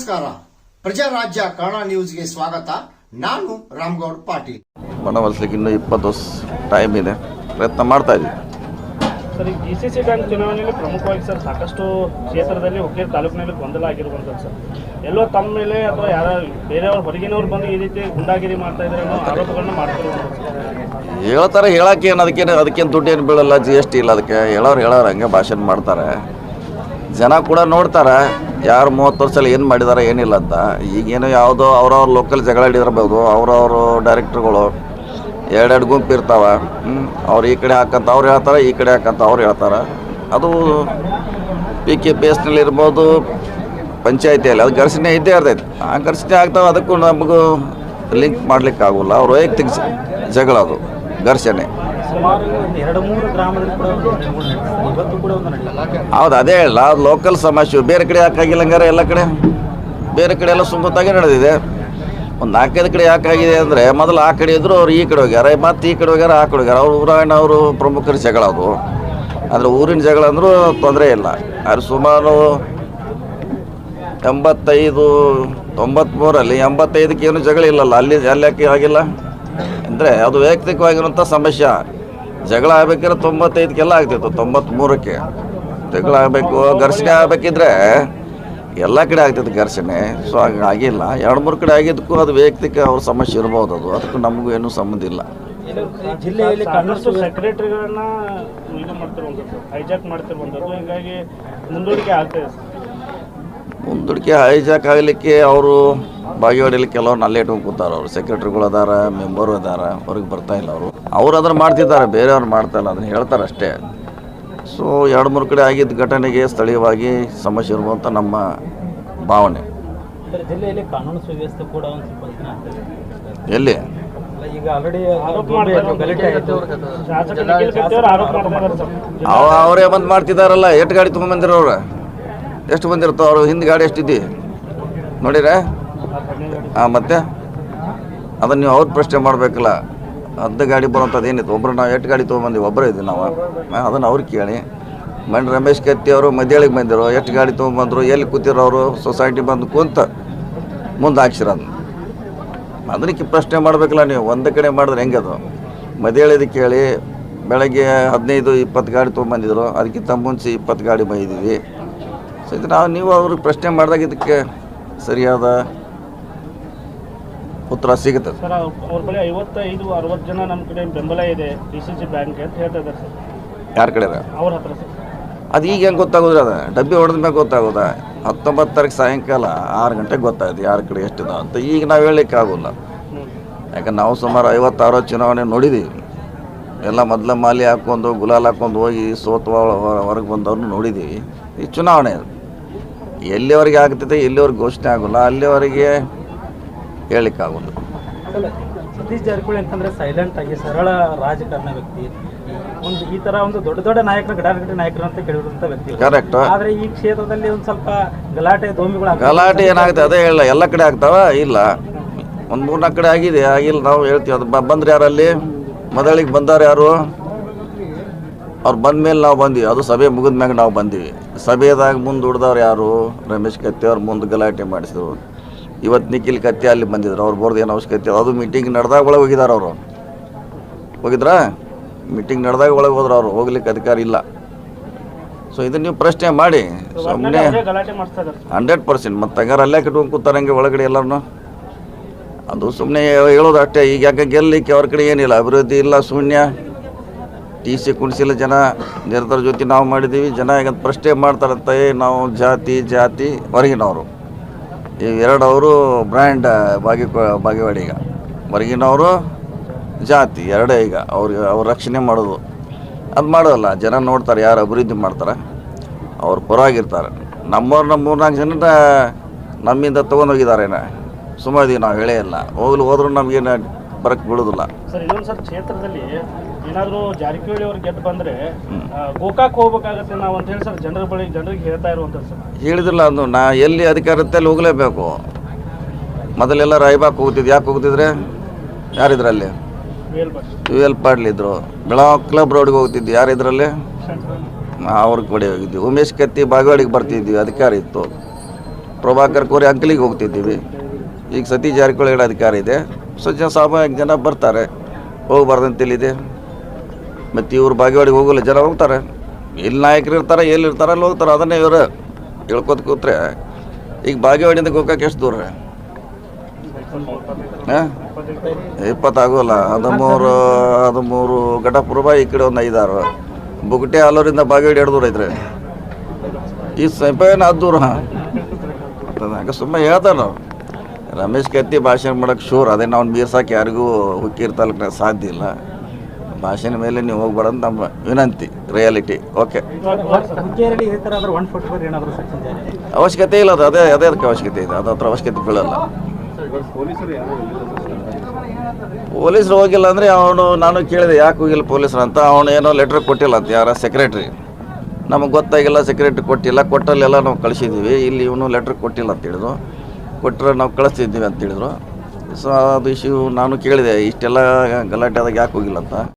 ನಮಸ್ಕಾರ. ಪ್ರಜಾರಾಜ್ಯ ಕನ್ನಡ ನ್ಯೂಸ್ಗೆ ಸ್ವಾಗತ. ನಾನು ರಾಮಗೌಡ ಪಾಟೀಲ್. ಮನವೊಲಿಸಲಿಕ್ಕೆ ಇನ್ನೂ 20 ವರ್ಷ ಟೈಮ್ ಇದೆ, ಪ್ರಯತ್ನ ಮಾಡ್ತಾ ಇದ್ದೀವಿ. ಸರ್, ಈ ಡಿಸಿಸಿ ಬ್ಯಾಂಕ್ ಚುನಾವಣೆಯಲ್ಲಿ ಪ್ರಮುಖವಾಗಿ ಸರ್ ಸಾಕಷ್ಟು ಕ್ಷೇತ್ರದಲ್ಲಿ ಹುಕ್ಕೇರಿ ತಾಲೂಕಿನಲ್ಲಿ ಗೊಂದಲ ಆಗಿರುವಂಥದ್ದು ಸರ್. ಎಲ್ಲೋ ತಮ್ಮ ಮೇಲೆ ಅಥವಾ ಯಾರ ಬೇರೆಯವ್ರ ಹೊರಗಿನವ್ರು ಬಂದು ಈ ರೀತಿ ಗುಂಡಾಗಿರಿ ಮಾಡ್ತಾ ಇದ್ದಾರೆ ಅನ್ನೋ ಆರೋಪಗಳನ್ನ ಮಾಡ್ತಿರುವಂಥದ್ದು. ಹೇಳ್ತಾರೆ, ಹೇಳೋಕ್ಕೇನು ಅದಕ್ಕೇನು ದುಡ್ಡೇನು ಬೀಳಲ್ಲ, GST ಇಲ್ಲ ಅದಕ್ಕೆ. ಹೇಳೋರು ಹಂಗೆ ಭಾಷಣ ಮಾಡ್ತಾರೆ. ಜನ ಕೂಡ ನೋಡ್ತಾರೆ ಯಾರು 30 ವರ್ಷದಲ್ಲಿ ಏನು ಮಾಡಿದ್ದಾರೆ ಏನಿಲ್ಲ ಅಂತ. ಈಗೇನು ಯಾವುದೋ ಅವ್ರವ್ರ ಲೋಕಲ್ ಜಗಳ ಹಿಡಿದಿರ್ಬೋದು, ಅವ್ರವರು ಡೈರೆಕ್ಟ್ರುಗಳು ಎರಡೆರಡು ಗುಂಪು ಇರ್ತಾವೆ. ಅವ್ರು ಈ ಕಡೆ ಹಾಕಂತ ಅವ್ರು ಹೇಳ್ತಾರೆ, ಈ ಕಡೆ ಹಾಕಂತ ಅವ್ರು ಹೇಳ್ತಾರೆ. ಅದು PKPSನಲ್ಲಿ ಇರ್ಬೋದು, ಪಂಚಾಯತಿಯಲ್ಲಿ ಅದು ಘರ್ಷಣೆ ಇದ್ದೇ ಇರ್ತೈತೆ. ಆ ಘರ್ಷಣೆ ಆಗ್ತಾವೆ, ಅದಕ್ಕೂ ನಮಗೂ ಲಿಂಕ್ ಮಾಡ್ಲಿಕ್ಕೆ ಆಗೋಲ್ಲ. ಅವ್ರು ವೈಯಕ್ತಿಕ ಜಗಳ, ಅದು ಘರ್ಷಣೆ. ಹೌದು, ಅದೇ ಹೇಳ, ಅದು ಲೋಕಲ್ ಸಮಸ್ಯೆ. ಬೇರೆ ಕಡೆ ಯಾಕಾಗಿಲ್ಲ ಹಂಗಾರೆ? ಎಲ್ಲ ಕಡೆ ಬೇರೆ ಕಡೆ ಎಲ್ಲ ಸುಮ್ಮತ್ತಾಗಿ ನಡೆದಿದೆ. ಒಂದು 4-5 ಕಡೆ ಯಾಕಾಗಿದೆ ಅಂದರೆ, ಮೊದಲು ಆ ಕಡೆ ಇದ್ದರು, ಅವ್ರು ಈ ಕಡೆ ಹೋಗ್ಯಾರ, ಮತ್ತು ಈ ಕಡೆ ಹೋಗ್ಯಾರ, ಆ ಕಡೆ ಹೋಗ್ಯಾರ. ಅವ್ರು ಊರಾಗಿನವರು ಪ್ರಮುಖರ ಜಗಳ ಅದು. ಆದರೆ ಊರಿನ ಜಗಳ ಅಂದರೂ ತೊಂದರೆ ಇಲ್ಲ. ಅದು ಸುಮಾರು 85-93 85ಕ್ಕೆ ಏನು ಜಗಳ ಇಲ್ಲಲ್ಲ. ಅಲ್ಲಿ ಯಾಕೆ ಆಗಿಲ್ಲ ಅಂದರೆ ಅದು ವೈಯಕ್ತಿಕವಾಗಿರುವಂಥ ಸಮಸ್ಯೆ. ಜಗಳ ಆಗಬೇಕಾದ್ರೆ 95ಕ್ಕೆಲ್ಲ ಆಗ್ತಿತ್ತು, 93ಕ್ಕೆ ಜಗಳ ಆಗಬೇಕು, ಘರ್ಷಣೆ ಆಗಬೇಕಿದ್ರೆ ಎಲ್ಲ ಕಡೆ ಆಗ್ತಿತ್ತು ಘರ್ಷಣೆ. ಸೊ ಆಗಿಲ್ಲ. 2-3 ಕಡೆ ಆಗಿದ್ದಕ್ಕೂ ಅದು ವೈಯಕ್ತಿಕ ಅವ್ರ ಸಮಸ್ಯೆ ಇರ್ಬೋದು. ಅದಕ್ಕೂ ನಮಗೂ ಏನೂ ಸಂಬಂಧ ಇಲ್ಲ. ಜಿಲ್ಲೆಯಲ್ಲಿ ಕಾಂಗ್ರೆಸ್ ಸೆಕ್ರೆಟರಿಗಳನ್ನ ಇದು ಮಾಡ್ತಿರುವಂಥದ್ದು, ಹೈಜಾಕ್ ಮಾಡ್ತಿರುವಂಥದ್ದು, ಹೀಗಾಗಿ ಮುಂದೂಡಿಕೆ ಆಗ್ತಾಯಿದೆ. ಮುಂದೂಡಿಕೆ ಹೈಜಾಕ್ ಆಗಲಿಕ್ಕೆ ಅವರು ಭಾಗಿಯಾಡಲಿಕ್ಕೆ ಕೆಲವ್ರು ಅಲ್ಲೇ ಇಟ್ಕೊಂಡು ಕೂತಾರೆ. ಅವರು ಸೆಕ್ರೆಟ್ರಿಗಳು ಅದಾರ, ಮೆಂಬರು ಅದಾರ, ಹೊರಗೆ ಬರ್ತಾ ಇಲ್ಲ. ಅವ್ರು ಅದನ್ನು ಮಾಡ್ತಿದ್ದಾರೆ, ಬೇರೆಯವ್ರು ಮಾಡ್ತಾ ಇಲ್ಲ, ಅದನ್ನು ಹೇಳ್ತಾರೆ ಅಷ್ಟೇ. ಸೊ 2-3 ಕಡೆ ಆಗಿದ್ದ ಘಟನೆಗೆ ಸ್ಥಳೀಯವಾಗಿ ಸಮಸ್ಯೆ ಇರುವಂಥ ನಮ್ಮ ಭಾವನೆ. ಜಿಲ್ಲೆಯಲ್ಲಿ ಕಾನೂನು ಸುವ್ಯವಸ್ಥೆ ಕೂಡ ಒಂದು ಸ್ವಲ್ಪ ಎಲ್ಲಿ ಈಗ ಆಲ್ರೆಡಿ ಅವರೇ ಬಂದು ಮಾಡ್ತಿದ್ದಾರಲ್ಲ. ಎಷ್ಟು ಗಾಡಿ ತೊಗೊಂಬಂದಿರೋ ಅವ್ರು? ಎಷ್ಟು ಬಂದಿರ್ತಾವ? ಅವರು ಹಿಂದೆ ಗಾಡಿ ಎಷ್ಟಿದ್ದಿ ನೋಡಿರ? ಮತ್ತೆ ಅದನ್ನು ನೀವು ಅವ್ರು ಪ್ರಶ್ನೆ ಮಾಡಬೇಕಲ್ಲ. 10 ಗಾಡಿ ಬರೋಂಥದ್ದು ಏನಿತ್ತು? ಒಬ್ಬರು ನಾವು 8 ಗಾಡಿ ತೊಗೊಂಬಂದಿವಿ, ಒಬ್ಬರೇ ಇದ್ದೀವಿ ನಾವು. ಅದನ್ನು ಅವ್ರು ಕೇಳಿ. ಮಣ್ಣು ರಮೇಶ್ ಕತ್ತಿ ಅವರು ಮಧ್ಯಾಳಿಗೆ ಬಂದಿರೋ, ಎಷ್ಟು ಗಾಡಿ ತೊಗೊಂಬಂದರು, ಎಲ್ಲಿ ಕೂತಿರೋ ಅವರು? ಸೊಸೈಟಿ ಬಂದು ಕುಂತ ಮುಂದೆ ಹಾಕ್ಸಿರೋದು. ಅದಕ್ಕೆ ಪ್ರಶ್ನೆ ಮಾಡಬೇಕಲ್ಲ ನೀವು. ಒಂದು ಕಡೆ ಮಾಡಿದ್ರೆ ಹೆಂಗೆ ಅದು? ಮಧ್ಯಾಳಿದು ಕೇಳಿ. ಬೆಳಗ್ಗೆ 15-20 ಗಾಡಿ ತೊಗೊಂಬಂದಿದ್ರು, ಅದಕ್ಕಿಂತ ಮುಂಚೆ 20 ಗಾಡಿ ಬಂದಿದ್ದೀವಿ. ಸೊ ಇದು ನೀವು ಅವ್ರಿಗೆ ಪ್ರಶ್ನೆ ಮಾಡಿದಾಗ ಇದಕ್ಕೆ ಸರಿಯಾದ ಉತ್ತರ ಸಿಗುತ್ತೆ. ಸರ್, ಅವ್ರ ಬಳಿ 55-60 ಜನ ನಮ್ಮ ಕಡೆ ಬೆಂಬಲ ಇದೆ ಡಿಸಿಸಿ ಬ್ಯಾಂಕ್ ಅಂತ ಹೇಳ್ತಾ ಇದ್ದಾರೆ ಸರ್. ಯಾರ ಕಡೆ? ಅವ್ರ ಹತ್ರ ಸರ್. ಅದು ಈಗ ಹೆಂಗೆ ಗೊತ್ತಾಗೋದ್ರಿ? ಅದು ಡಬ್ಬಿ ಹೊಡೆದ ಮೇಲೆ ಗೊತ್ತಾಗೋದ? 19 ತಾರೀಕು ಸಾಯಂಕಾಲ 6 ಗಂಟೆಗೆ ಗೊತ್ತಾಯ್ತು ಯಾರ ಕಡೆ ಎಷ್ಟಿದೆ ಅಂತ. ಈಗ ನಾವು ಹೇಳಲಿಕ್ಕೆ ಆಗೋಲ್ಲ. ಯಾಕಂದ್ರೆ ನಾವು ಸುಮಾರು 50-60 ಚುನಾವಣೆ ನೋಡಿದ್ದೀವಿ. ಎಲ್ಲ ಮೊದಲ ಮಾಲಿ ಹಾಕ್ಕೊಂಡು ಗುಲಾಲ್ ಹಾಕ್ಕೊಂಡು ಹೋಗಿ ಸೋತು ಹೊರಗೆ ಬಂದವ್ರನ್ನ ನೋಡಿದ್ದೀವಿ. ಈ ಚುನಾವಣೆ ಎಲ್ಲಿವರೆಗೆ ಆಗ್ತೈತೆ, ಎಲ್ಲಿವರೆಗೆ ಘೋಷಣೆ ಆಗೋಲ್ಲ, ಅಲ್ಲಿವರೆಗೆ ಹೇಳಲಿಕ್ಕಾಗೋಲ್ಲ. ಸತೀಶ್ ಜಾರಕಿಹೊಳಿ ಅಂತಂದ್ರೆ ಸೈಲೆಂಟ್ ಆಗಿ ಸರಳ ರಾಜಕಾರಣ ವ್ಯಕ್ತಿ. ಒಂದು ಈ ತರ ಒಂದು ದೊಡ್ಡ ದೊಡ್ಡ ನಾಯಕರು, ಗಡಾಗಡಿ ನಾಯಕರು ಅಂತ ಕೇಳಿರುವಂಥ ವ್ಯಕ್ತಿ. ಕರೆಕ್ಟ್. ಆದ್ರೆ ಈ ಕ್ಷೇತ್ರದಲ್ಲಿ ಒಂದು ಸ್ವಲ್ಪ ಗಲಾಟೆ ಗಲಾಟೆ ಏನಾಗುತ್ತೆ ಅದೇ ಹೇಳ. ಎಲ್ಲ ಕಡೆ ಆಗ್ತಾವ ಇಲ್ಲ, ಒಂದು 3-4 ಕಡೆ ಆಗಿದೆ, ಆಗಿಲ್ಲ. ನಾವು ಹೇಳ್ತೀವಿ ಅದು ಬಂದ್ರೆ ಯಾರಲ್ಲಿ ಮೊದಲಿಗೆ ಬಂದವ್ರು ಯಾರು? ಅವ್ರು ಬಂದ ಮೇಲೆ ನಾವು ಬಂದೀವಿ. ಅದು ಸಭೆ ಮುಗಿದ ಮ್ಯಾಗ ನಾವು ಬಂದೀವಿ. ಸಭೆದಾಗ ಮುಂದೆ ಉಡ್ದವ್ರು ಯಾರು? ರಮೇಶ್ ಕತ್ತಿ ಅವ್ರು ಮುಂದೆ ಗಲಾಟೆ ಮಾಡಿಸಿದ್ರು. ಇವತ್ತು ನಿಖಿಲ್ ಕತ್ತಿ ಅಲ್ಲಿ ಬಂದಿದ್ರು, ಅವ್ರು ಬರ್ದು ಏನು ಅವಶ್ಯಕತೆ? ಅದು ಮೀಟಿಂಗ್ ನಡೆದಾಗ ಒಳಗೆ ಹೋಗಿದ್ದಾರೆ. ಅವರು ಹೋಗಿದ್ರಾ? ಮೀಟಿಂಗ್ ನಡೆದಾಗ ಒಳಗೆ ಹೋದ್ರು. ಅವರು ಹೋಗ್ಲಿಕ್ಕೆ ಅಧಿಕಾರ ಇಲ್ಲ. ಸೊ ಇದನ್ನು ನೀವು ಪ್ರಶ್ನೆ ಮಾಡಿ ಸುಮ್ಮನೆ 100%. ಮತ್ತು ಹಂಗಾರ ಅಲ್ಲೇ ಕಟ್ಕೊಂಡು ಕೂತಾರಂಗೆ ಒಳಗಡೆ ಎಲ್ಲರೂ. ಅದು ಸುಮ್ಮನೆ ಹೇಳೋದು ಅಷ್ಟೇ. ಈಗ ಯಾಕೆ ಗೆಲ್ಲಲಿಕ್ಕೆ ಅವ್ರ ಕಡೆ ಏನಿಲ್ಲ, ಅಭಿವೃದ್ಧಿ ಇಲ್ಲ, ಶೂನ್ಯ. TC ಕುಣಿಸಿಲ್ಲ ಜನ. ನಿರ್ಧಾರ ಜೊತೆ ನಾವು ಮಾಡಿದ್ದೀವಿ. ಜನ ಈಗ ಪ್ರಶ್ನೆ ಮಾಡ್ತಾರಂತೆ, ನಾವು ಜಾತಿ ಹೊರಗಿನವರು. ಈ 2 ಅವರು ಬ್ರ್ಯಾಂಡ್ ಬಾಗೇವಾಡಿ. ಈಗ ಹೊರಗಿನವರು ಜಾತಿ 2 ಈಗ ಅವ್ರ ರಕ್ಷಣೆ ಮಾಡೋದು. ಅದು ಮಾಡೋಲ್ಲ. ಜನ ನೋಡ್ತಾರೆ ಯಾರು ಅಭಿವೃದ್ಧಿ ಮಾಡ್ತಾರೆ, ಅವ್ರು ಪರವಾಗಿರ್ತಾರೆ. ನಮ್ಮವ್ರು 3-4 ಜನ ನಮ್ಮಿಂದ ತೊಗೊಂಡೋಗಿದ್ದಾರೇನ? ಸುಮ್ಮನೆ ನಾವು ಹೇಳೇ ಇಲ್ಲ. ಹೋದ್ರು ನಮಗೇನು ಬರಕ್ಕೆ ಬಿಡೋದಿಲ್ಲ. ಸರ್, ಇನ್ನೊಂದು ಸರ್ ಕ್ಷೇತ್ರದಲ್ಲಿ ಏನಾದರೂ ಜಾರಕಿಹೊಳಿ ಅವ್ರು ಗೆದ್ದು ಬಂದರೆ ಗೋಕಾಕ್ ಹೋಗ್ಬೇಕಾಗತ್ತೆ ನಾವು ಅಂತ ಹೇಳಿ ಸರ್ ಜನರಿಗೆ ಹೇಳ್ತಾ ಇರುವಂಥದ್ದು ಸರ್. ಹೇಳಿದ್ರಲ್ಲ, ಅದು ಎಲ್ಲಿ ಅಧಿಕಾರ ಇರುತ್ತೆ ಅಲ್ಲಿ ಹೋಗಲೇಬೇಕು. ಮೊದಲೆಲ್ಲ ರಾಯಬಾಗ್ ಹೋಗ್ತಿದ್ದು. ಯಾಕೆ ಹೋಗ್ತಿದ್ರೆ? ಯಾರಿದ್ರಲ್ಲಿ? UL ಪಾಟೀಲ್ ಇದ್ರು. ಬೆಳಗಾವಿ ಕ್ಲಬ್ ರೋಡ್ಗೆ ಹೋಗ್ತಿದ್ವಿ. ಯಾರಿದ್ರಲ್ಲಿ? ಅವ್ರ ಕಡೆ ಹೋಗಿದ್ವಿ. ಉಮೇಶ್ ಕತ್ತಿ ಬಾಗವಾಡಿಗೆ ಬರ್ತಿದ್ವಿ, ಅಧಿಕಾರ ಇತ್ತು. ಪ್ರಭಾಕರ್ ಕೋರಿ ಅಂಕಲಿಗೆ ಹೋಗ್ತಿದ್ದೀವಿ. ಈಗ ಸತೀಶ್ ಜಾರಕಿಹೊಳಿ ಹೇಳೋ ಅಧಿಕಾರ ಇದೆ. ಸಾಮಾನ್ಯ ಜನ ಬರ್ತಾರೆ, ಹೋಗಬಾರ್ದಂತೇಳಿದೆ. ಮತ್ತು ಇವ್ರು ಬಾಗೇವಾಡಿಗೆ ಹೋಗಲ್ಲ, ಜನ ಹೋಗ್ತಾರೆ. ಎಲ್ಲಿ ನಾಯಕರು ಇರ್ತಾರೆ, ಎಲ್ಲಿರ್ತಾರೆ ಅಲ್ಲಿ ಹೋಗ್ತಾರೆ. ಅದನ್ನೇ ಇವರು ಹೇಳ್ಕೊತ ಕೂತ್ರೆ ಈಗ ಬಾಗೇವಾಡಿಯಿಂದ ಗೋಕಾಕ್ ಎಷ್ಟು ದೂರ? ಹಾಂ, 20 ಆಗೋಲ್ಲ. 13 ಘಟಪುರಬ, ಈ ಕಡೆ ಒಂದು 5-6 ಬುಗಟೆ ಆಲೂರಿಂದ ಬಾಗೇವಾಡಿ 2 ದೂರ ಐತ್ರಿ. ಈ ಸಂಪೇನ ಅದು ದೂರ. ಹಂಗೆ ಸುಮ್ಮನೆ ಹೇಳ್ತಾರೆ ನಾವು. ರಮೇಶ್ ಕತ್ತಿ ಭಾಷಣ ಮಾಡೋಕ್ಕೆ ಶೂರ್, ಅದೇ ನಾವು ಮೀರ್ಸಕ್ಕೆ ಯಾರಿಗೂ ಹುಕ್ಕೀರ್ ತಾಲೂಕಿನಾಗ ಸಾಧ್ಯ ಇಲ್ಲ. ಭಾಷಣ ಮೇಲೆ ನೀವು ಹೋಗ್ಬಾರ್ದು ನಮ್ಮ ವಿನಂತಿ, ರಿಯಾಲಿಟಿ. ಓಕೆ, ಹುಕ್ಕೇರಿಯಲ್ಲಿ ಈ ಥರ ಆದ್ರೆ 144 ಏನಾದರೂ ಸೆಕ್ಷನ್ ಜಾರಿ ಅವಶ್ಯಕತೆ ಇಲ್ಲ. ಅದು ಅದೇ ಅದಕ್ಕೆ ಅವಶ್ಯಕತೆ ಇದೆ, ಅದು ಹತ್ರ ಅವಶ್ಯಕತೆ ಬೀಳಲ್ಲ. ಪೊಲೀಸರು ಹೋಗಿಲ್ಲ ಅಂದರೆ ನಾನು ಕೇಳಿದೆ ಯಾಕೆ ಹೋಗಿಲ್ಲ ಪೊಲೀಸರು ಅಂತ. ಅವನು ಏನೋ ಲೆಟ್ರ್ ಕೊಟ್ಟಿಲ್ಲ ಅಂತ, ಯಾರ ಸೆಕ್ರೆಟ್ರಿ. ನಮಗೆ ಗೊತ್ತಾಗಿಲ್ಲ, ಸೆಕ್ರೆಟ್ರಿ ಕೊಟ್ಟಿಲ್ಲ. ಕೊಟ್ಟಲ್ಲೆಲ್ಲ ನಾವು ಕಳಿಸಿದ್ದೀವಿ, ಇಲ್ಲಿ ಇವನು ಲೆಟ್ರ್ ಕೊಟ್ಟಿಲ್ಲ ಅಂತ ಹೇಳಿದ್ರು. ಕೊಟ್ಟರೆ ನಾವು ಕಳಿಸ್ತಿದ್ದೀವಿ ಅಂತ ಹೇಳಿದ್ರು. ಸೊ ಅದು ಇಶ್ಯೂ ನಾನು ಕೇಳಿದೆ, ಇಷ್ಟೆಲ್ಲ ಗಲಾಟೆ ಆದಾಗ ಯಾಕೆ ಹೋಗಿಲ್ಲ ಅಂತ.